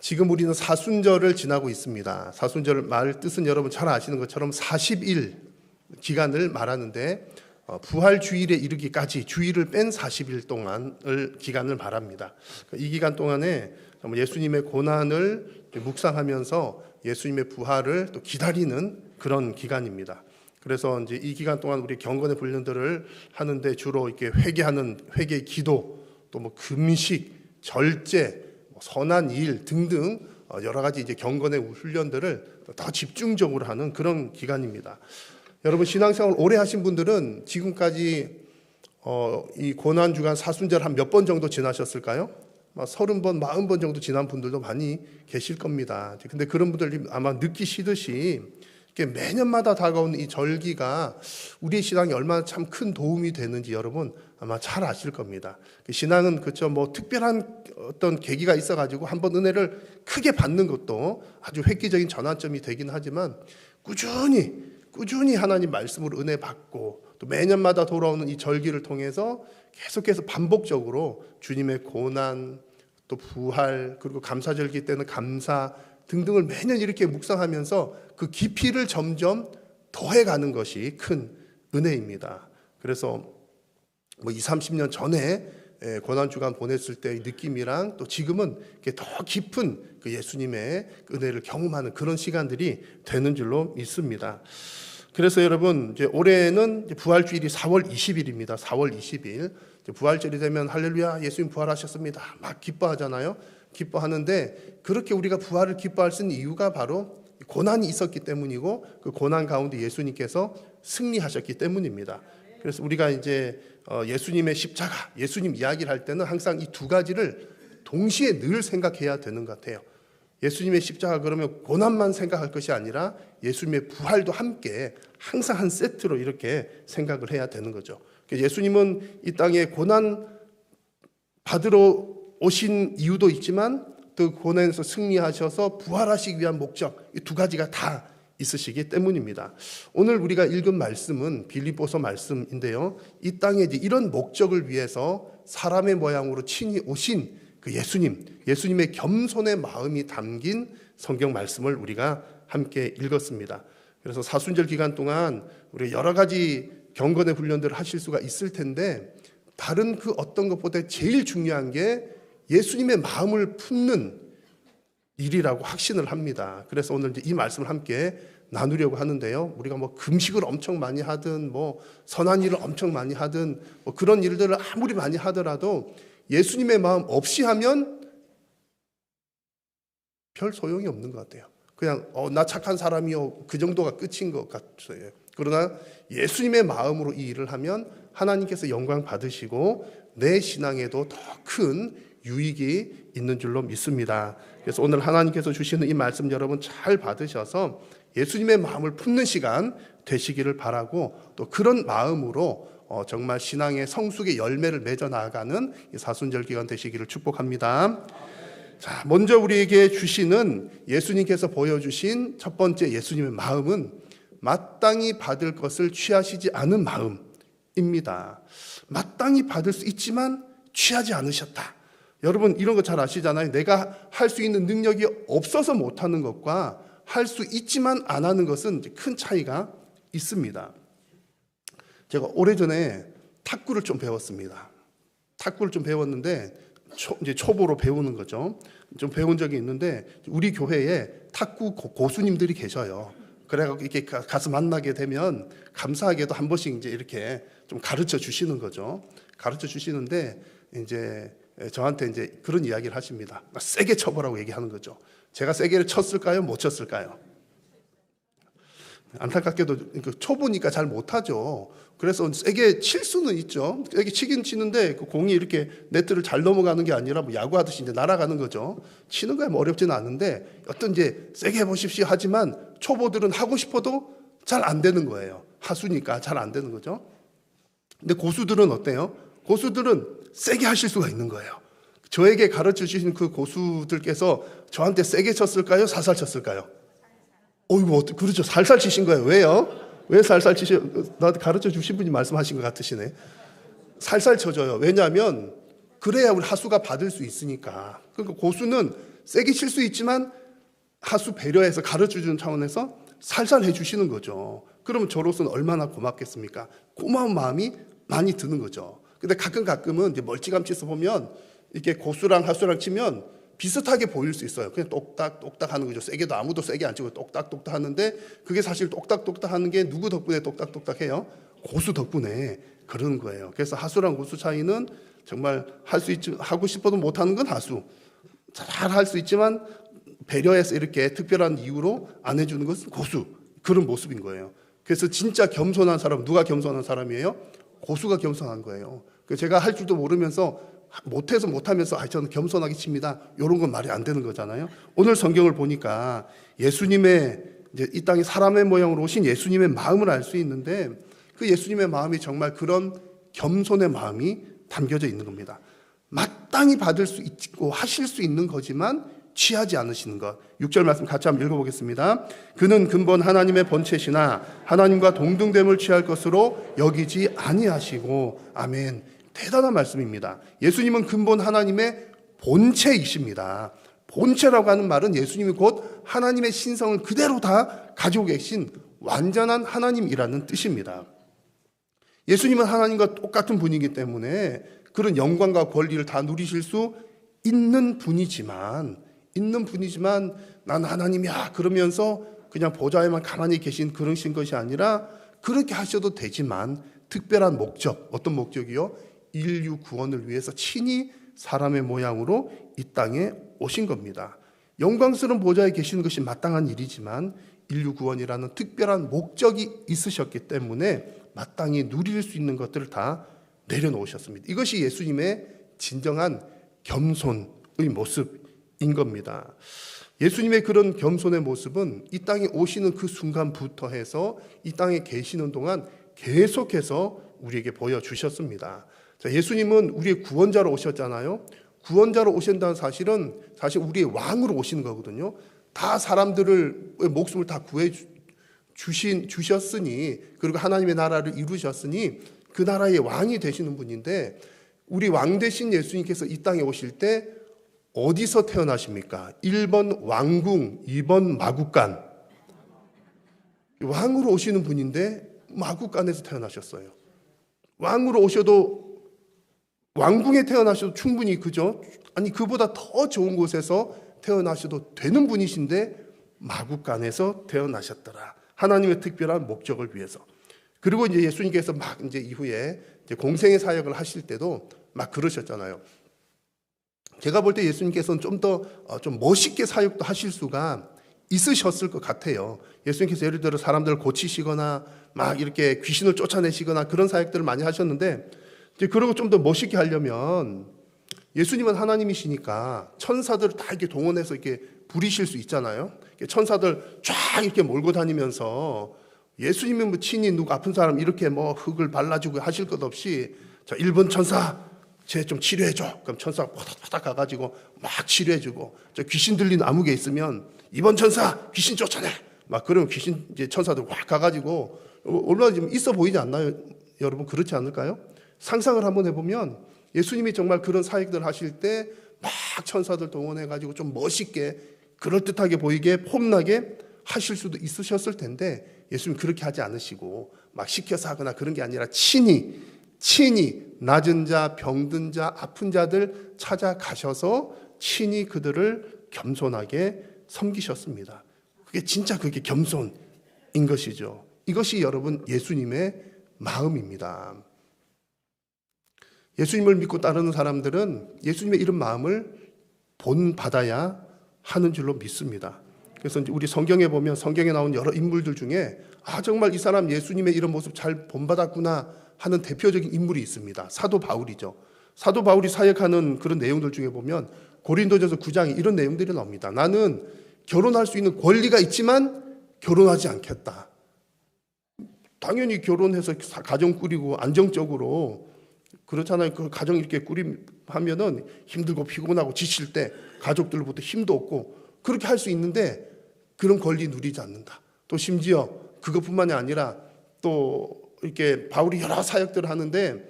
지금 우리는 사순절을 지나고 있습니다. 사순절 말 뜻은 여러분 잘 아시는 것처럼 40일 기간을 말하는데 부활 주일에 이르기까지 주일을 뺀 40일 동안을 기간을 말합니다. 이 기간 동안에 예수님의 고난을 묵상하면서 예수님의 부활을 또 기다리는 그런 기간입니다. 그래서 이제 이 기간 동안 우리 경건의 훈련들을 하는데 주로 이렇게 회개 기도, 또 뭐 금식, 절제, 선한 일 등등 여러 가지 이제 경건의 훈련들을 더 집중적으로 하는 그런 기간입니다. 여러분 신앙생활 오래 하신 분들은 지금까지 이 고난 주간 사순절 한 몇 번 정도 지나셨을까요? 30번, 40번 정도 지난 분들도 많이 계실 겁니다. 근데 그런 분들이 아마 느끼시듯이 이렇게 매년마다 다가오는 이 절기가 우리의 신앙에 얼마나 참 큰 도움이 되는지 여러분 아마 잘 아실 겁니다. 신앙은 그렇죠. 뭐 특별한 어떤 계기가 있어가지고 한번 은혜를 크게 받는 것도 아주 획기적인 전환점이 되긴 하지만 꾸준히 하나님 말씀으로 은혜 받고 또 매년마다 돌아오는 이 절기를 통해서 계속해서 반복적으로 주님의 고난 또 부활 그리고 감사절기 때는 감사 등등을 매년 이렇게 묵상하면서 그 깊이를 점점 더해가는 것이 큰 은혜입니다. 그래서 뭐 20, 30년 전에 고난주간 보냈을 때의 느낌이랑 또 지금은 더 깊은 그 예수님의 은혜를 경험하는 그런 시간들이 되는 줄로 믿습니다. 그래서 여러분 이제 올해는 부활주일이 4월 20일입니다. 4월 20일 부활절이 되면 할렐루야 예수님 부활하셨습니다. 막 기뻐하잖아요. 기뻐하는데 그렇게 우리가 부활을 기뻐할 수 있는 이유가 바로 고난이 있었기 때문이고 그 고난 가운데 예수님께서 승리하셨기 때문입니다. 그래서 우리가 이제 예수님의 십자가, 예수님 이야기를 할 때는 항상 이 두 가지를 동시에 늘 생각해야 되는 것 같아요. 예수님의 십자가 그러면 고난만 생각할 것이 아니라 예수님의 부활도 함께 항상 한 세트로 이렇게 생각을 해야 되는 거죠. 예수님은 이 땅에 고난 받으러 오신 이유도 있지만 또 고난에서 승리하셔서 부활하시기 위한 목적, 이 두 가지가 다 있으시기 때문입니다. 오늘 우리가 읽은 말씀은 빌립보서 말씀인데요. 이 땅에 이제 이런 목적을 위해서 사람의 모양으로 친히 오신 그 예수님의 겸손의 마음이 담긴 성경 말씀을 우리가 함께 읽었습니다. 그래서 사순절 기간 동안 우리 여러 가지 경건의 훈련들을 하실 수가 있을 텐데 다른 그 어떤 것보다 제일 중요한 게 예수님의 마음을 품는 일이라고 확신을 합니다. 그래서 오늘 이제 이 말씀을 함께 나누려고 하는데요. 우리가 뭐 금식을 엄청 많이 하든 뭐 선한 일을 엄청 많이 하든 뭐 그런 일들을 아무리 많이 하더라도 예수님의 마음 없이 하면 별 소용이 없는 것 같아요. 그냥 나 착한 사람이요 그 정도가 끝인 것 같아요. 그러나 예수님의 마음으로 이 일을 하면 하나님께서 영광 받으시고 내 신앙에도 더 큰 유익이 있는 줄로 믿습니다. 그래서 오늘 하나님께서 주시는 이 말씀 여러분 잘 받으셔서 예수님의 마음을 품는 시간 되시기를 바라고 또 그런 마음으로 정말 신앙의 성숙의 열매를 맺어 나아가는 이 사순절 기간 되시기를 축복합니다. 자, 먼저 우리에게 주시는 예수님께서 보여주신 첫 번째 예수님의 마음은 마땅히 받을 것을 취하시지 않은 마음입니다. 마땅히 받을 수 있지만 취하지 않으셨다. 여러분 이런 거 잘 아시잖아요. 내가 할 수 있는 능력이 없어서 못하는 것과 할 수 있지만 안 하는 것은 큰 차이가 있습니다. 제가 오래전에 탁구를 좀 배웠습니다. 탁구를 좀 배웠는데 이제 초보로 배우는 거죠. 좀 배운 적이 있는데 우리 교회에 탁구 고수님들이 계셔요. 그래갖고 이렇게 가서 만나게 되면 감사하게도 한 번씩 이제 이렇게 좀 가르쳐 주시는 거죠. 가르쳐 주시는데 이제 저한테 이제 그런 이야기를 하십니다. 세게 쳐보라고 얘기하는 거죠. 제가 세게 쳤을까요? 못 쳤을까요? 안타깝게도 초보니까 잘 못하죠. 그래서 세게 칠 수는 있죠. 세게 치긴 치는데 그 공이 이렇게 네트를 잘 넘어가는 게 아니라 뭐 야구하듯이 이제 날아가는 거죠. 치는 거야 뭐 어렵지는 않은데 어떤 이제 세게 해보십시오 하지만 초보들은 하고 싶어도 잘 안 되는 거예요. 하수니까 잘 안 되는 거죠. 근데 고수들은 어때요? 고수들은 세게 하실 수가 있는 거예요. 저에게 가르쳐 주신 그 고수들께서 저한테 세게 쳤을까요? 살살 쳤을까요? 그렇죠. 살살 치신 거예요. 왜요? 왜 살살 치셔? 나한테 가르쳐 주신 분이 말씀하신 것 같으시네. 살살 쳐줘요. 왜냐하면 그래야 우리 하수가 받을 수 있으니까. 그러니까 고수는 세게 칠 수 있지만 하수 배려해서 가르쳐주는 차원에서 살살 해주시는 거죠. 그러면 저로서는 얼마나 고맙겠습니까? 고마운 마음이 많이 드는 거죠. 근데 가끔은 이제 멀찌감치해서 보면 이렇게 고수랑 하수랑 치면 비슷하게 보일 수 있어요. 그냥 똑딱똑딱 하는 거죠. 세게도 아무도 세게 안 치고 똑딱똑딱 하는데 그게 사실 똑딱똑딱 하는 게 누구 덕분에 똑딱똑딱 해요? 고수 덕분에 그러는 거예요. 그래서 하수랑 고수 차이는 정말 할 수 있지, 하고 싶어도 못하는 건 하수. 잘 할 수 있지만 배려해서 이렇게 특별한 이유로 안 해주는 것은 고수. 그런 모습인 거예요. 그래서 진짜 겸손한 사람, 누가 겸손한 사람이에요? 고수가 겸손한 거예요. 제가 할 줄도 모르면서 못해서 못하면서 저는 겸손하게 칩니다. 이런 건 말이 안 되는 거잖아요. 오늘 성경을 보니까 예수님의 이제 이 땅에 사람의 모양으로 오신 예수님의 마음을 알 수 있는데 그 예수님의 마음이 정말 그런 겸손의 마음이 담겨져 있는 겁니다. 마땅히 받을 수 있고 하실 수 있는 거지만 취하지 않으시는 것. 6절 말씀 같이 한번 읽어보겠습니다. 그는 근본 하나님의 본체시나 하나님과 동등됨을 취할 것으로 여기지 아니하시고. 아멘. 대단한 말씀입니다. 예수님은 근본 하나님의 본체이십니다. 본체라고 하는 말은 예수님이 곧 하나님의 신성을 그대로 다 가지고 계신 완전한 하나님이라는 뜻입니다. 예수님은 하나님과 똑같은 분이기 때문에 그런 영광과 권리를 다 누리실 수 있는 분이지만 난 하나님이야 그러면서 그냥 보좌에만 가만히 계신 그러신 것이 아니라 그렇게 하셔도 되지만 특별한 목적, 어떤 목적이요? 인류 구원을 위해서 친히 사람의 모양으로 이 땅에 오신 겁니다. 영광스러운 보좌에 계시는 것이 마땅한 일이지만 인류 구원이라는 특별한 목적이 있으셨기 때문에 마땅히 누릴 수 있는 것들을 다 내려놓으셨습니다. 이것이 예수님의 진정한 겸손의 모습인 겁니다. 예수님의 그런 겸손의 모습은 이 땅에 오시는 그 순간부터 해서 이 땅에 계시는 동안 계속해서 우리에게 보여주셨습니다. 자, 예수님은 우리의 구원자로 오셨잖아요. 구원자로 오신다는 사실은 사실 우리의 왕으로 오시는 거거든요. 다 사람들을 목숨을 다 구해 주셨으니 그리고 하나님의 나라를 이루셨으니 그 나라의 왕이 되시는 분인데 우리 왕 되신 예수님께서 이 땅에 오실 때 어디서 태어나십니까? 1번 왕궁, 2번 마국간. 왕으로 오시는 분인데 마국간에서 태어나셨어요. 왕으로 오셔도 왕궁에 태어나셔도 충분히 그죠? 아니 그보다 더 좋은 곳에서 태어나셔도 되는 분이신데 마국간에서 태어나셨더라. 하나님의 특별한 목적을 위해서. 그리고 이제 예수님께서 막 이제 이후에 이제 공생의 사역을 하실 때도 막 그러셨잖아요. 제가 볼 때 예수님께서는 좀 더 좀 멋있게 사역도 하실 수가 있으셨을 것 같아요. 예수님께서 예를 들어 사람들을 고치시거나 막 이렇게 귀신을 쫓아내시거나 그런 사역들을 많이 하셨는데 이제 그러고 좀 더 멋있게 하려면 예수님은 하나님이시니까 천사들을 다 이렇게 동원해서 이렇게 부리실 수 있잖아요. 천사들 쫙 이렇게 몰고 다니면서 예수님은 뭐 친히 누구 아픈 사람 이렇게 뭐 흙을 발라주고 하실 것 없이 자 1번 천사 쟤 좀 치료해줘. 그럼 천사가 파닥파닥 가가지고 막 치료해주고 저 귀신 들린 아무개 있으면 2번 천사 귀신 쫓아내. 막 그러면 귀신 이제 천사들 확 가가지고 얼마나 좀 있어 보이지 않나요? 여러분 그렇지 않을까요? 상상을 한번 해보면 예수님이 정말 그런 사역들 하실 때 막 천사들 동원해가지고 좀 멋있게 그럴듯하게 보이게 폼나게 하실 수도 있으셨을 텐데 예수님 그렇게 하지 않으시고 막 시켜서 하거나 그런 게 아니라 친히 낮은 자, 병든 자, 아픈 자들 찾아가셔서 친히 그들을 겸손하게 섬기셨습니다. 그게 겸손인 것이죠. 이것이 여러분 예수님의 마음입니다. 예수님을 믿고 따르는 사람들은 예수님의 이런 마음을 본받아야 하는 줄로 믿습니다. 그래서 우리 성경에 보면 성경에 나온 여러 인물들 중에 정말 이 사람 예수님의 이런 모습 잘 본받았구나 하는 대표적인 인물이 있습니다. 사도 바울이죠. 사도 바울이 사역하는 그런 내용들 중에 보면 고린도전서 9장에 이런 내용들이 나옵니다. 나는 결혼할 수 있는 권리가 있지만 결혼하지 않겠다. 당연히 결혼해서 가정 꾸리고 안정적으로 그렇잖아요. 그 가정 이렇게 하면은 힘들고 피곤하고 지칠 때 가족들로부터 힘도 없고 그렇게 할 수 있는데 그런 권리 누리지 않는다. 또 심지어 그것뿐만이 아니라 또 이렇게 바울이 여러 사역들을 하는데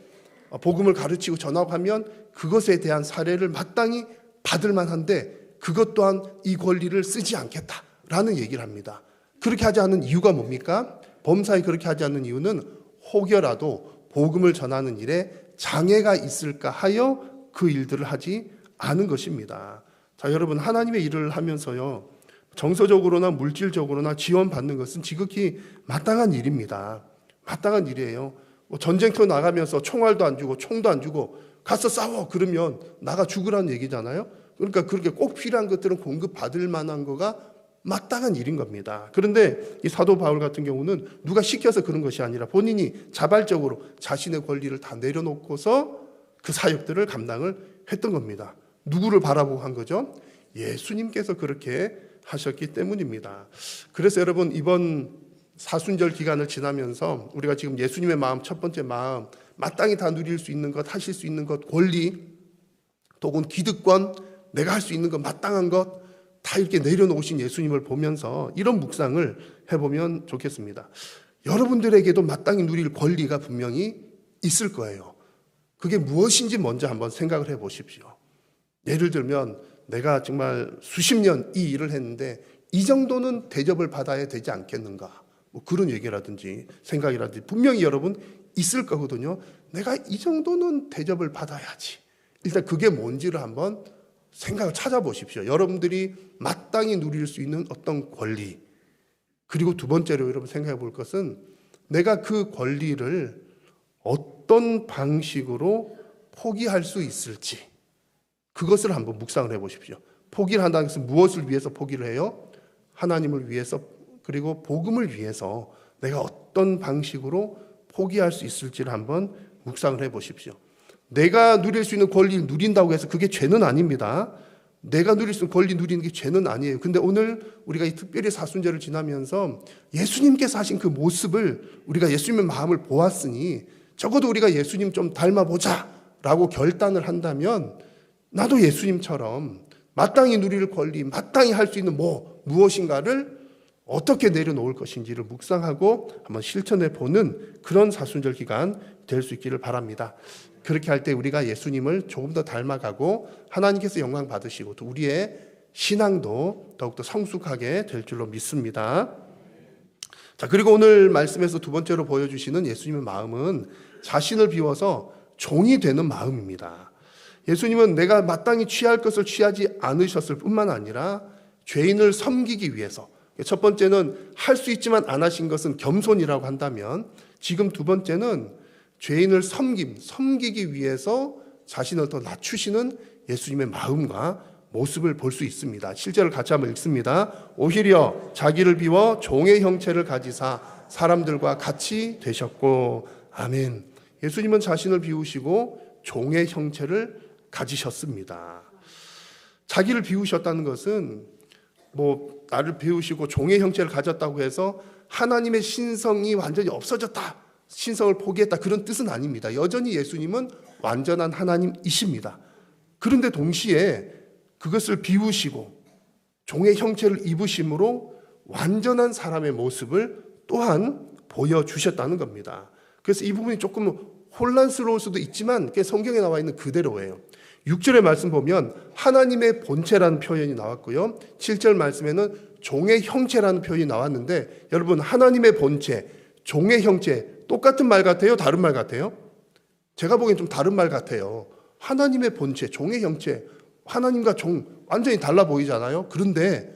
복음을 가르치고 전하고 하면 그것에 대한 사례를 마땅히 받을 만한데 그것 또한 이 권리를 쓰지 않겠다라는 얘기를 합니다. 그렇게 하지 않는 이유가 뭡니까? 범사에 그렇게 하지 않는 이유는 혹여라도 복음을 전하는 일에 장애가 있을까 하여 그 일들을 하지 않은 것입니다. 자, 여러분, 하나님의 일을 하면서요, 정서적으로나 물질적으로나 지원받는 것은 지극히 마땅한 일입니다. 마땅한 일이에요. 뭐 전쟁터 나가면서 총알도 안 주고 총도 안 주고 가서 싸워 그러면 나가 죽으라는 얘기잖아요. 그러니까 그렇게 꼭 필요한 것들은 공급받을 만한 거가 마땅한 일인 겁니다. 그런데 이 사도 바울 같은 경우는 누가 시켜서 그런 것이 아니라 본인이 자발적으로 자신의 권리를 다 내려놓고서 그 사역들을 감당을 했던 겁니다. 누구를 바라보고 한 거죠? 예수님께서 그렇게 하셨기 때문입니다. 그래서 여러분, 이번 사순절 기간을 지나면서 우리가 지금 예수님의 마음, 첫 번째 마음, 마땅히 다 누릴 수 있는 것, 하실 수 있는 것, 권리, 또는 기득권, 내가 할 수 있는 것, 마땅한 것 다 이렇게 내려놓으신 예수님을 보면서 이런 묵상을 해보면 좋겠습니다. 여러분들에게도 마땅히 누릴 권리가 분명히 있을 거예요. 그게 무엇인지 먼저 한번 생각을 해보십시오. 예를 들면 내가 정말 수십 년 이 일을 했는데 이 정도는 대접을 받아야 되지 않겠는가, 뭐 그런 얘기라든지 생각이라든지 분명히 여러분 있을 거거든요. 내가 이 정도는 대접을 받아야지. 일단 그게 뭔지를 한번 생각을 찾아보십시오. 여러분들이 마땅히 누릴 수 있는 어떤 권리, 그리고 두 번째로 여러분 생각해 볼 것은 내가 그 권리를 어떤 방식으로 포기할 수 있을지, 그것을 한번 묵상을 해보십시오. 포기를 한다는 것은 무엇을 위해서 포기를 해요? 하나님을 위해서, 그리고 복음을 위해서 내가 어떤 방식으로 포기할 수 있을지를 한번 묵상을 해보십시오. 내가 누릴 수 있는 권리를 누린다고 해서 그게 죄는 아닙니다. 내가 누릴 수 있는 권리 누리는 게 죄는 아니에요. 근데 오늘 우리가 이 특별히 사순절을 지나면서 예수님께서 하신 그 모습을, 우리가 예수님의 마음을 보았으니 적어도 우리가 예수님 좀 닮아보자 라고 결단을 한다면 나도 예수님처럼 마땅히 누릴 권리, 마땅히 할 수 있는 무엇인가를 어떻게 내려놓을 것인지를 묵상하고 한번 실천해 보는 그런 사순절 기간 될 수 있기를 바랍니다. 그렇게 할 때 우리가 예수님을 조금 더 닮아가고 하나님께서 영광 받으시고 또 우리의 신앙도 더욱더 성숙하게 될 줄로 믿습니다. 자, 그리고 오늘 말씀에서 두 번째로 보여주시는 예수님의 마음은 자신을 비워서 종이 되는 마음입니다. 예수님은 내가 마땅히 취할 것을 취하지 않으셨을 뿐만 아니라 죄인을 섬기기 위해서, 첫 번째는 할 수 있지만 안 하신 것은 겸손이라고 한다면, 지금 두 번째는 죄인을 섬기기 위해서 자신을 더 낮추시는 예수님의 마음과 모습을 볼 수 있습니다. 실제를 같이 한번 읽습니다. 오히려 자기를 비워 종의 형체를 가지사 사람들과 같이 되셨고. 아멘. 예수님은 자신을 비우시고 종의 형체를 가지셨습니다. 자기를 비우셨다는 것은 나를 비우시고 종의 형체를 가졌다고 해서 하나님의 신성이 완전히 없어졌다, 신성을 포기했다, 그런 뜻은 아닙니다. 여전히 예수님은 완전한 하나님이십니다. 그런데 동시에 그것을 비우시고 종의 형체를 입으심으로 완전한 사람의 모습을 또한 보여주셨다는 겁니다. 그래서 이 부분이 조금 혼란스러울 수도 있지만 성경에 나와 있는 그대로예요. 6절의 말씀 보면 하나님의 본체라는 표현이 나왔고요, 7절 말씀에는 종의 형체라는 표현이 나왔는데, 여러분, 하나님의 본체, 종의 형체 똑같은 말 같아요? 다른 말 같아요? 제가 보기엔 좀 다른 말 같아요. 하나님의 본체, 종의 형체, 하나님과 종 완전히 달라 보이잖아요. 그런데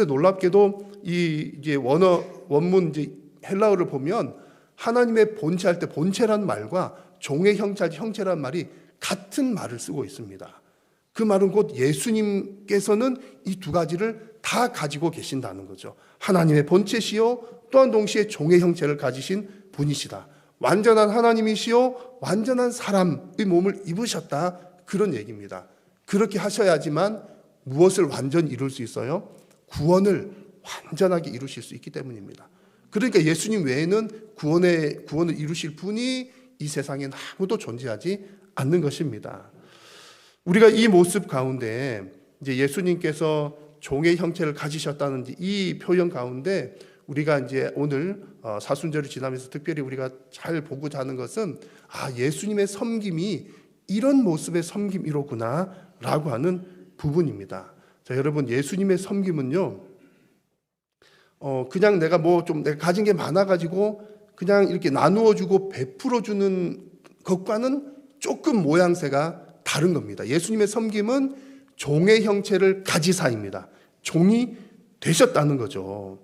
놀랍게도 이제 원문 이제 헬라어를 보면 하나님의 본체 할 때 본체라는 말과 종의 형체라는 말이 같은 말을 쓰고 있습니다. 그 말은 곧 예수님께서는 이 두 가지를 다 가지고 계신다는 거죠. 하나님의 본체시요 또한 동시에 종의 형체를 가지신 분이시다. 완전한 하나님이시요 완전한 사람의 몸을 입으셨다, 그런 얘기입니다. 그렇게 하셔야지만 무엇을 완전히 이룰 수 있어요? 구원을 완전하게 이루실 수 있기 때문입니다. 그러니까 예수님 외에는 구원을 이루실 분이 이 세상에 아무도 존재하지 않는 것입니다. 우리가 이 모습 가운데 이제 예수님께서 종의 형체를 가지셨다는 이 표현 가운데 우리가 이제 오늘 사순절을 지나면서 특별히 우리가 잘 보고자 하는 것은 예수님의 섬김이 이런 모습의 섬김이로구나 라고 하는 부분입니다. 자, 여러분, 예수님의 섬김은요, 그냥 내가 내가 가진 게 많아가지고 그냥 이렇게 나누어주고 베풀어주는 것과는 조금 모양새가 다른 겁니다. 예수님의 섬김은 종의 형체를 가지사입니다. 종이 되셨다는 거죠.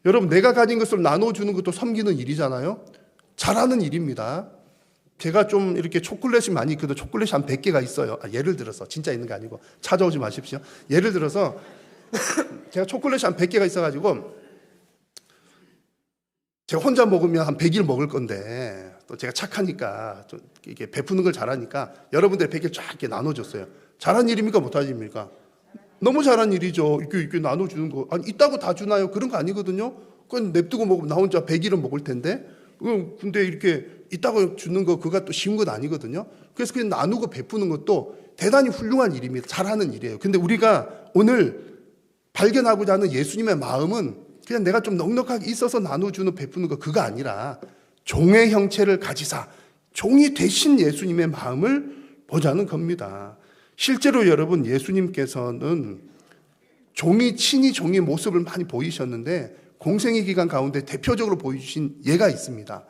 여러분, 내가 가진 것을 나눠주는 것도 섬기는 일이잖아요. 잘하는 일입니다. 제가 좀 이렇게 초콜릿이 많이 있거든요. 초콜릿이 한 100개가 있어요. 예를 들어서, 진짜 있는 게 아니고 찾아오지 마십시오. 예를 들어서 제가 초콜릿이 한 100개가 있어가지고 제가 혼자 먹으면 한 100일 먹을 건데, 또 제가 착하니까 좀 이게 베푸는 걸 잘하니까 여러분들 100일 쫙 이렇게 나눠줬어요. 잘한 일입니까? 못한 일입니까? 너무 잘한 일이죠. 이렇게 나눠주는 거. 아니, 있다고 다 주나요? 그런 거 아니거든요. 그건 냅두고 먹으면 나 혼자 100일은 먹을 텐데. 근데 이렇게 있다고 주는 거, 그거 또 쉬운 건 아니거든요. 그래서 그냥 나누고 베푸는 것도 대단히 훌륭한 일입니다. 잘하는 일이에요. 근데 우리가 오늘 발견하고자 하는 예수님의 마음은 그냥 내가 좀 넉넉하게 있어서 나눠주는 베푸는 거, 그거 아니라 종의 형체를 가지사 종이 되신 예수님의 마음을 보자는 겁니다. 실제로 여러분, 예수님께서는 친히 종의 모습을 많이 보이셨는데 공생의 기간 가운데 대표적으로 보여주신 예가 있습니다.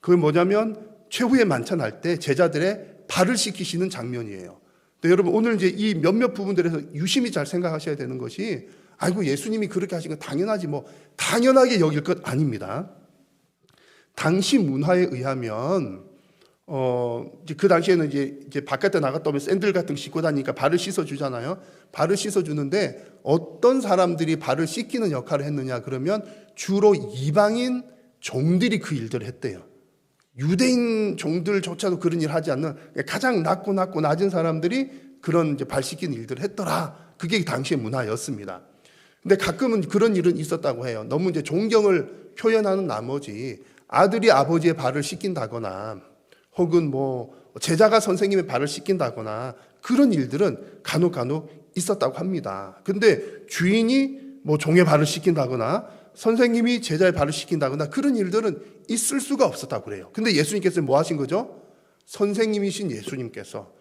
그게 뭐냐면 최후의 만찬할 때 제자들의 발을 씻기시는 장면이에요. 근데 여러분, 오늘 이제 이 몇몇 부분들에서 유심히 잘 생각하셔야 되는 것이, 아이고, 예수님이 그렇게 하신 건 당연하지, 당연하게 여길 것 아닙니다. 당시 문화에 의하면 이제 그 당시에는 이제 바깥에 나갔다 오면 샌들 같은 거 신고 다니니까 발을 씻어 주잖아요. 발을 씻어 주는데 어떤 사람들이 발을 씻기는 역할을 했느냐 그러면 주로 이방인 종들이 그 일들을 했대요. 유대인 종들조차도 그런 일을 하지 않는 가장 낮고 낮은 사람들이 그런 이제 발 씻기는 일들을 했더라. 그게 당시의 문화였습니다. 근데 가끔은 그런 일은 있었다고 해요. 너무 이제 존경을 표현하는 나머지 아들이 아버지의 발을 씻긴다거나 혹은 제자가 선생님의 발을 씻긴다거나 그런 일들은 간혹 있었다고 합니다. 근데 주인이 종의 발을 씻긴다거나 선생님이 제자의 발을 씻긴다거나 그런 일들은 있을 수가 없었다고 그래요. 근데 예수님께서 뭐 하신 거죠? 선생님이신 예수님께서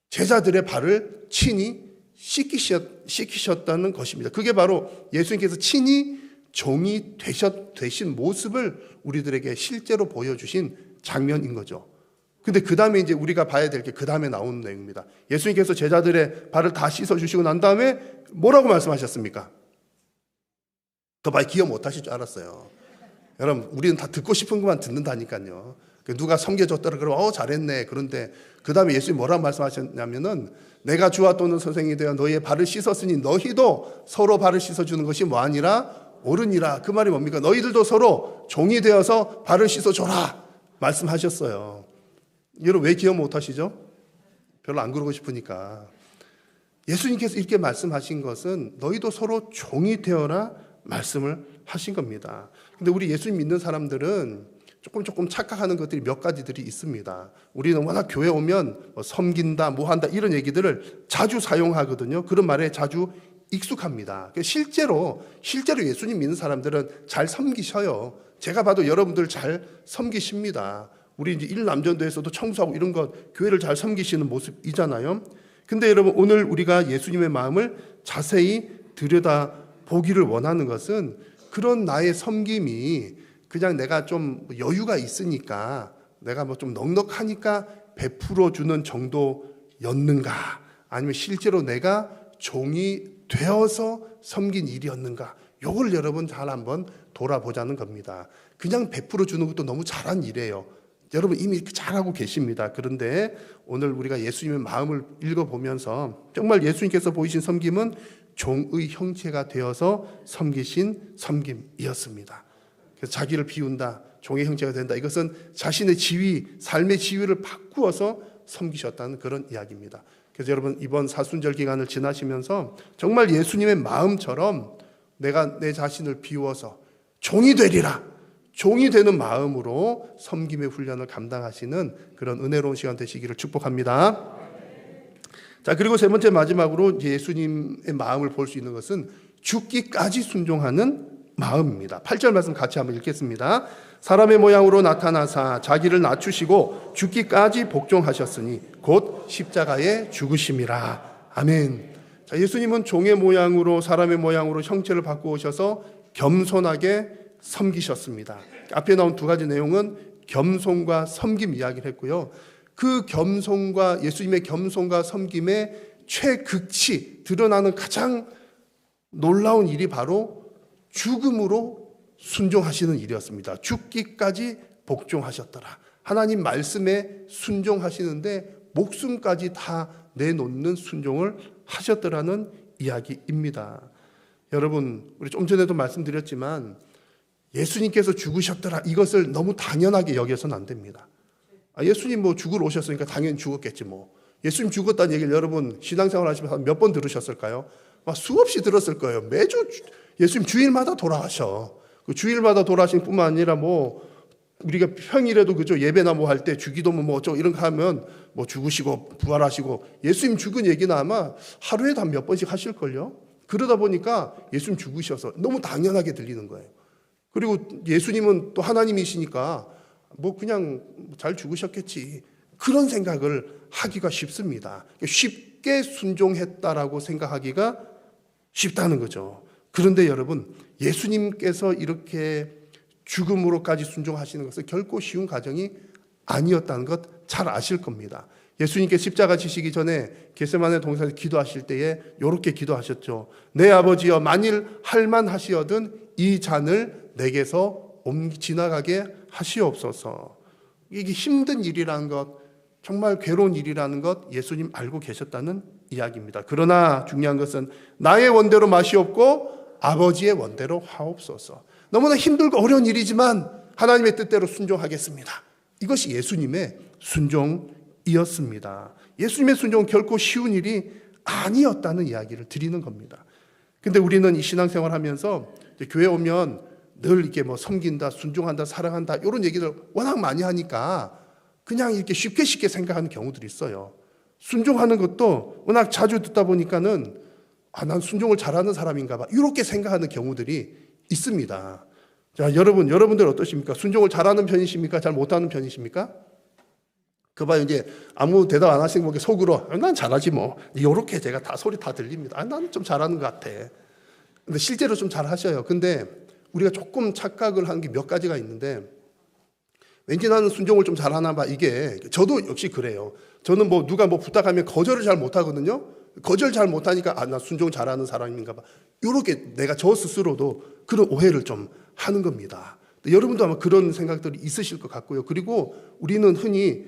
제자들의 발을 친히 씻기셨다는 것입니다. 그게 바로 예수님께서 친히 종이 되신 모습을 우리들에게 실제로 보여주신 장면인 거죠. 근데 그 다음에 이제 우리가 봐야 될 게 그 다음에 나오는 내용입니다. 예수님께서 제자들의 발을 다 씻어주시고 난 다음에 뭐라고 말씀하셨습니까? 더 많이 기억 못 하실 줄 알았어요. 여러분, 우리는 다 듣고 싶은 것만 듣는다니까요. 누가 섬겨줬더라 그러면 잘했네. 그런데 그 다음에 예수님이 뭐라고 말씀하셨냐면은, 내가 주와 또는 선생이 되어 너희의 발을 씻었으니 너희도 서로 발을 씻어주는 것이 뭐하니라? 옳으니라. 그 말이 뭡니까? 너희들도 서로 종이 되어서 발을 씻어줘라 말씀하셨어요. 여러분, 왜 기억 못 하시죠? 별로 안 그러고 싶으니까. 예수님께서 이렇게 말씀하신 것은 너희도 서로 종이 되어라 말씀을 하신 겁니다. 근데 우리 예수님 믿는 사람들은 조금 착각하는 것들이 몇 가지들이 있습니다. 우리는 워낙 교회 오면 섬긴다, 한다 이런 얘기들을 자주 사용하거든요. 그런 말에 자주 익숙합니다. 실제로 예수님 믿는 사람들은 잘 섬기셔요. 제가 봐도 여러분들 잘 섬기십니다. 우리 이제 일남전도에서도 청소하고 이런 것 교회를 잘 섬기시는 모습이잖아요. 근데 여러분, 오늘 우리가 예수님의 마음을 자세히 들여다 보기를 원하는 것은 그런 나의 섬김이 그냥 내가 좀 여유가 있으니까 내가 좀 넉넉하니까 베풀어 주는 정도였는가, 아니면 실제로 내가 종이 되어서 섬긴 일이었는가, 요걸 여러분 잘 한번 돌아보자는 겁니다. 그냥 베풀어 주는 것도 너무 잘한 일이에요. 여러분 이미 잘하고 계십니다. 그런데 오늘 우리가 예수님의 마음을 읽어보면서 정말 예수님께서 보이신 섬김은 종의 형체가 되어서 섬기신 섬김이었습니다. 그래서 자기를 비운다, 종의 형체가 된다. 이것은 자신의 지위, 삶의 지위를 바꾸어서 섬기셨다는 그런 이야기입니다. 그래서 여러분, 이번 사순절 기간을 지나시면서 정말 예수님의 마음처럼 내가 내 자신을 비워서 종이 되리라, 종이 되는 마음으로 섬김의 훈련을 감당하시는 그런 은혜로운 시간 되시기를 축복합니다. 자, 그리고 세 번째 마지막으로 예수님의 마음을 볼 수 있는 것은 죽기까지 순종하는 마음입니다. 8절 말씀 같이 한번 읽겠습니다. 사람의 모양으로 나타나사 자기를 낮추시고 죽기까지 복종하셨으니 곧 십자가에 죽으심이라. 아멘. 자, 예수님은 종의 모양으로 사람의 모양으로 형체를 바꾸셔서 겸손하게 섬기셨습니다. 앞에 나온 두 가지 내용은 겸손과 섬김 이야기를 했고요. 그 겸손과 예수님의 겸손과 섬김의 최극치 드러나는 가장 놀라운 일이 바로 죽음으로 순종하시는 일이었습니다. 죽기까지 복종하셨더라. 하나님 말씀에 순종하시는데 목숨까지 다 내놓는 순종을 하셨더라는 이야기입니다. 여러분, 우리 좀 전에도 말씀드렸지만 예수님께서 죽으셨더라, 이것을 너무 당연하게 여겨서는 안 됩니다. 예수님 뭐 죽으러 오셨으니까 당연히 죽었겠지 뭐. 예수님 죽었다는 얘기를 여러분 신앙생활 하시면서 몇 번 들으셨을까요? 수없이 들었을 거예요. 매주 예수님 주일마다 돌아가셔. 그 주일마다 돌아가신 뿐만 아니라 뭐 우리가 평일에도 그죠, 예배나 뭐 할 때 주기도문 뭐 어쩌고 이런 거 하면 뭐 죽으시고 부활하시고 예수님 죽은 얘기는 아마 하루에도 한 몇 번씩 하실걸요. 그러다 보니까 예수님 죽으셔서 너무 당연하게 들리는 거예요. 그리고 예수님은 또 하나님이시니까 뭐 그냥 잘 죽으셨겠지, 그런 생각을 하기가 쉽습니다. 쉽게 순종했다라고 생각하기가 쉽다는 거죠. 그런데 여러분, 예수님께서 이렇게 죽음으로까지 순종하시는 것은 결코 쉬운 과정이 아니었다는 것 잘 아실 겁니다. 예수님께 십자가 지시기 전에 겟세마네 동산에서 기도하실 때에 이렇게 기도하셨죠. 내 아버지여, 만일 할만하시거든 이 잔을 내게서 지나가게 하시옵소서. 이게 힘든 일이라는 것, 정말 괴로운 일이라는 것 예수님 알고 계셨다는 이야기입니다. 그러나 중요한 것은 나의 원대로 마시옵고 아버지의 원대로 하옵소서. 너무나 힘들고 어려운 일이지만 하나님의 뜻대로 순종하겠습니다. 이것이 예수님의 순종이었습니다. 예수님의 순종은 결코 쉬운 일이 아니었다는 이야기를 드리는 겁니다. 근데 우리는 이 신앙생활 하면서 교회 오면 늘 이렇게 뭐 섬긴다, 순종한다, 사랑한다 이런 얘기를 워낙 많이 하니까 그냥 이렇게 쉽게 생각하는 경우들이 있어요. 순종하는 것도 워낙 자주 듣다 보니까는 난 순종을 잘하는 사람인가 봐, 이렇게 생각하는 경우들이 있습니다. 자, 여러분들 어떠십니까? 순종을 잘하는 편이십니까? 잘 못하는 편이십니까? 그 봐요, 이제 아무 대답 안 하시는 분께 속으로 난 잘하지 뭐, 이렇게 제가 다 소리 다 들립니다. 나는 좀 잘하는 것 같아. 근데 실제로 좀 잘하셔요. 근데 우리가 조금 착각을 하는 게 몇 가지가 있는데, 왠지 나는 순종을 좀 잘하나 봐. 이게 저도 역시 그래요. 저는 뭐 누가 뭐 부탁하면 거절을 잘 못하거든요. 거절 잘 못하니까 나 순종 잘하는 사람인가 봐, 이렇게 내가 저 스스로도 그런 오해를 좀 하는 겁니다. 여러분도 아마 그런 생각들이 있으실 것 같고요. 그리고 우리는 흔히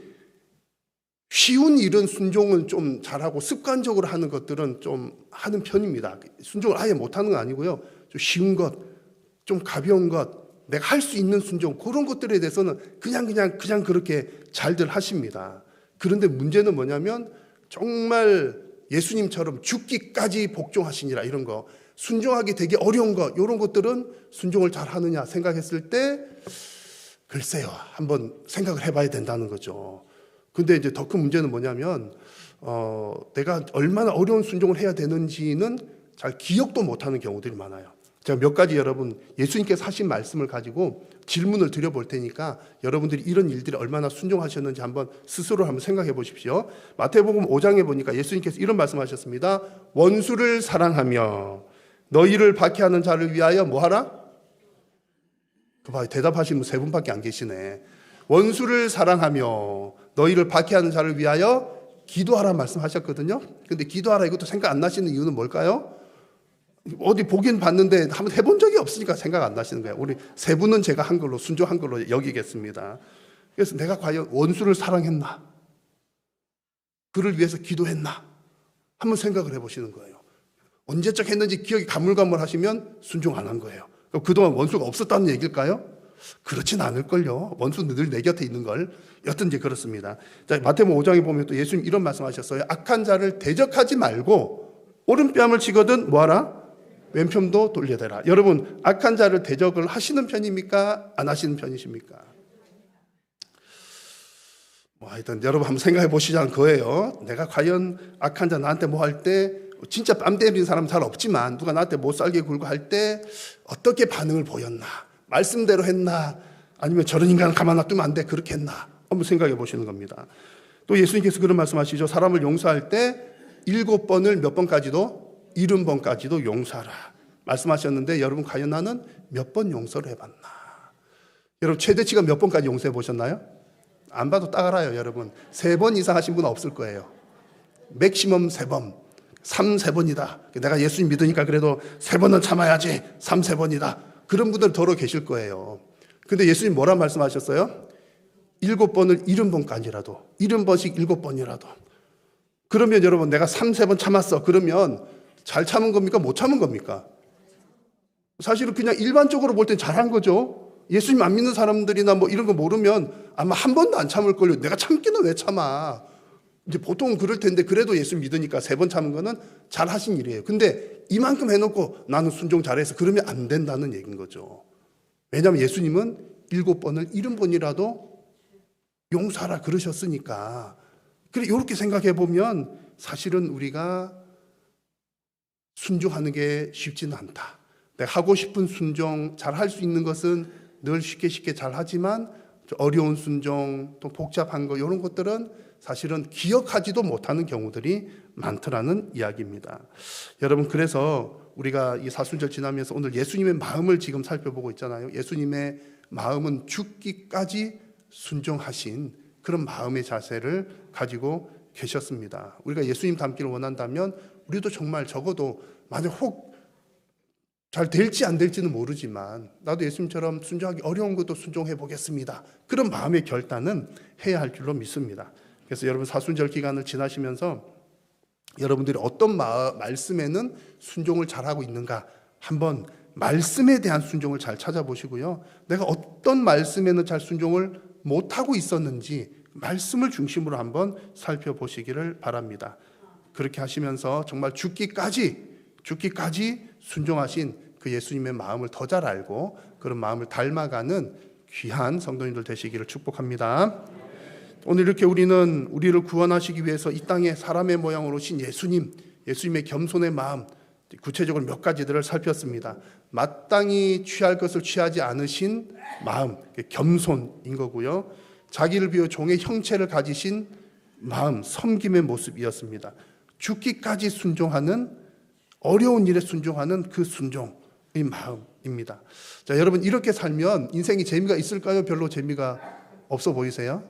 쉬운 일은 순종은 좀 잘하고 습관적으로 하는 것들은 좀 하는 편입니다. 순종을 아예 못하는 건 아니고요. 좀 쉬운 것, 좀 가벼운 것, 내가 할 수 있는 순종, 그런 것들에 대해서는 그냥 그렇게 잘들 하십니다. 그런데 문제는 뭐냐면 정말 예수님처럼 죽기까지 복종하시니라, 이런 거, 순종하기 되게 어려운 것, 이런 것들은 순종을 잘 하느냐 생각했을 때 글쎄요, 한번 생각을 해봐야 된다는 거죠. 근데 이제 더 큰 문제는 뭐냐면 내가 얼마나 어려운 순종을 해야 되는지는 잘 기억도 못하는 경우들이 많아요. 제가 몇 가지 여러분 예수님께서 하신 말씀을 가지고 질문을 드려볼 테니까 여러분들이 이런 일들이 얼마나 순종하셨는지 한번 스스로 한번 생각해 보십시오. 마태복음 5장에 보니까 예수님께서 이런 말씀하셨습니다. 원수를 사랑하며 너희를 박해하는 자를 위하여 뭐하라? 그 봐요, 대답하시는 분 세 분밖에 안 계시네. 원수를 사랑하며 너희를 박해하는 자를 위하여 기도하라 말씀하셨거든요. 근데 기도하라 이것도 생각 안 나시는 이유는 뭘까요? 어디 보긴 봤는데 한번 해본 적이 없으니까 생각 안 나시는 거예요. 우리 세 분은 제가 한 걸로, 순종한 걸로 여기겠습니다. 그래서 내가 과연 원수를 사랑했나? 그를 위해서 기도했나? 한번 생각을 해보시는 거예요. 언제적 했는지 기억이 가물가물하시면 순종 안 한 거예요. 그럼 그동안 원수가 없었다는 얘기일까요? 그렇진 않을걸요. 원수는 늘 내 곁에 있는 걸. 여튼 이제 그렇습니다. 자, 마태복음 5장에 보면 또 예수님 이런 말씀하셨어요. 악한 자를 대적하지 말고 오른뺨을 치거든 뭐하라? 왼편도 돌려대라. 여러분, 악한 자를 대적을 하시는 편입니까? 안 하시는 편이십니까? 하여튼 여러분 한번 생각해 보시자는 거예요. 내가 과연 악한 자 나한테 뭐 할 때, 진짜 뺨 때리는 사람은 잘 없지만 누가 나한테 못 살게 굴고 할 때 어떻게 반응을 보였나? 말씀대로 했나? 아니면 저런 인간을 가만 놔두면 안 돼, 그렇게 했나? 한번 생각해 보시는 겁니다. 또 예수님께서 그런 말씀하시죠. 사람을 용서할 때 7번을 몇 번까지도? 70번까지도 용서하라 말씀하셨는데 여러분 과연 나는 몇 번 용서를 해봤나? 여러분 최대치가 몇 번까지 용서해 보셨나요? 안 봐도 딱 알아요. 여러분 3번 이상 하신 분은 없을 거예요. 맥시멈 3번 3번이다. 내가 예수님 믿으니까 그래도 3번은 참아야지. 3번이다. 그런 분들 더러 계실 거예요. 근데 예수님 뭐라 말씀하셨어요? 7번을 70번까지라도 70번씩 7번이라도. 그러면 여러분 내가 3번 참았어. 그러면 잘 참은 겁니까? 못 참은 겁니까? 사실은 그냥 일반적으로 볼 땐 잘한 거죠. 예수님 안 믿는 사람들이나 뭐 이런 거 모르면 아마 한 번도 안 참을걸요. 내가 참기는 왜 참아? 이제 보통은 그럴 텐데 그래도 예수 믿으니까 3번 참은 거는 잘 하신 일이에요. 근데 이만큼 해놓고 나는 순종 잘해서 그러면 안 된다는 얘기인 거죠. 왜냐하면 예수님은 7번을 70번이라도 용서하라 그러셨으니까. 그래 이렇게 생각해 보면 사실은 우리가 순종하는 게 쉽지는 않다. 내가 하고 싶은 순종 잘 할 수 있는 것은 늘 쉽게 잘 하지만 어려운 순종 또 복잡한 거 이런 것들은 사실은 기억하지도 못하는 경우들이 많더라는 이야기입니다. 여러분 그래서 우리가 이 사순절 지나면서 오늘 예수님의 마음을 지금 살펴보고 있잖아요. 예수님의 마음은 죽기까지 순종하신 그런 마음의 자세를 가지고 계셨습니다. 우리가 예수님 닮기를 원한다면 우리도 정말 적어도 만약 혹 잘 될지 안 될지는 모르지만 나도 예수님처럼 순종하기 어려운 것도 순종해 보겠습니다. 그런 마음의 결단은 해야 할 줄로 믿습니다. 그래서 여러분 사순절 기간을 지나시면서 여러분들이 어떤 말씀에는 순종을 잘하고 있는가 한번 말씀에 대한 순종을 잘 찾아보시고요. 내가 어떤 말씀에는 잘 순종을 못하고 있었는지 말씀을 중심으로 한번 살펴보시기를 바랍니다. 그렇게 하시면서 정말 죽기까지 순종하신 그 예수님의 마음을 더 잘 알고 그런 마음을 닮아가는 귀한 성도님들 되시기를 축복합니다. 오늘 이렇게 우리는 우리를 구원하시기 위해서 이 땅에 사람의 모양으로 오신 예수님의 겸손의 마음, 구체적으로 몇 가지들을 살폈습니다. 마땅히 취할 것을 취하지 않으신 마음, 겸손인 거고요. 자기를 비워 종의 형체를 가지신 마음, 섬김의 모습이었습니다. 죽기까지 순종하는, 어려운 일에 순종하는 그 순종의 마음입니다. 자, 여러분 이렇게 살면 인생이 재미가 있을까요? 별로 재미가 없어 보이세요?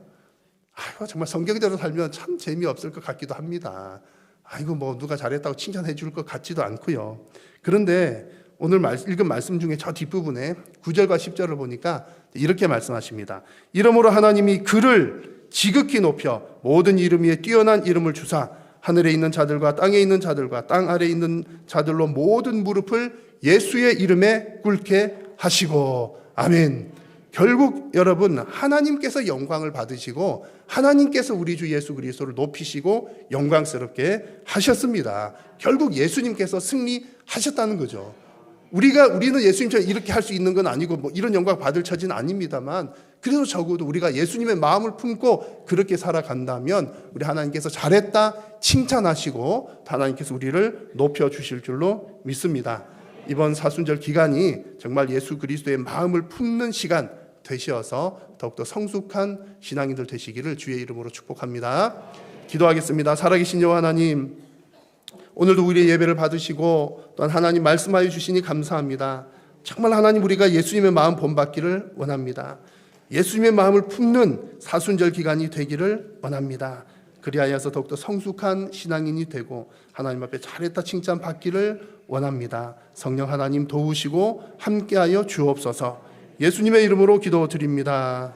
아이고, 정말 성경대로 살면 참 재미없을 것 같기도 합니다. 아이고, 뭐 누가 잘했다고 칭찬해 줄 것 같지도 않고요. 그런데 오늘 읽은 말씀 중에 저 뒷부분에 9절과 10절을 보니까 이렇게 말씀하십니다. 이러므로 하나님이 그를 지극히 높여 모든 이름 위에 뛰어난 이름을 주사 하늘에 있는 자들과 땅에 있는 자들과 땅 아래에 있는 자들로 모든 무릎을 예수의 이름에 꿇게 하시고. 아멘. 결국 여러분 하나님께서 영광을 받으시고 하나님께서 우리 주 예수 그리스도를 높이시고 영광스럽게 하셨습니다. 결국 예수님께서 승리하셨다는 거죠. 우리는 예수님처럼 이렇게 할 수 있는 건 아니고 뭐 이런 영광 받을 처지는 아닙니다만 그래도 적어도 우리가 예수님의 마음을 품고 그렇게 살아간다면 우리 하나님께서 잘했다 칭찬하시고 하나님께서 우리를 높여주실 줄로 믿습니다. 이번 사순절 기간이 정말 예수 그리스도의 마음을 품는 시간 되셔서 더욱더 성숙한 신앙인들 되시기를 주의 이름으로 축복합니다. 기도하겠습니다. 살아계신 여호와 하나님, 오늘도 우리의 예배를 받으시고 또한 하나님 말씀하여 주시니 감사합니다. 정말 하나님 우리가 예수님의 마음 본받기를 원합니다. 예수님의 마음을 품는 사순절 기간이 되기를 원합니다. 그리하여서 더욱더 성숙한 신앙인이 되고 하나님 앞에 잘했다 칭찬 받기를 원합니다. 성령 하나님 도우시고 함께하여 주옵소서. 예수님의 이름으로 기도드립니다.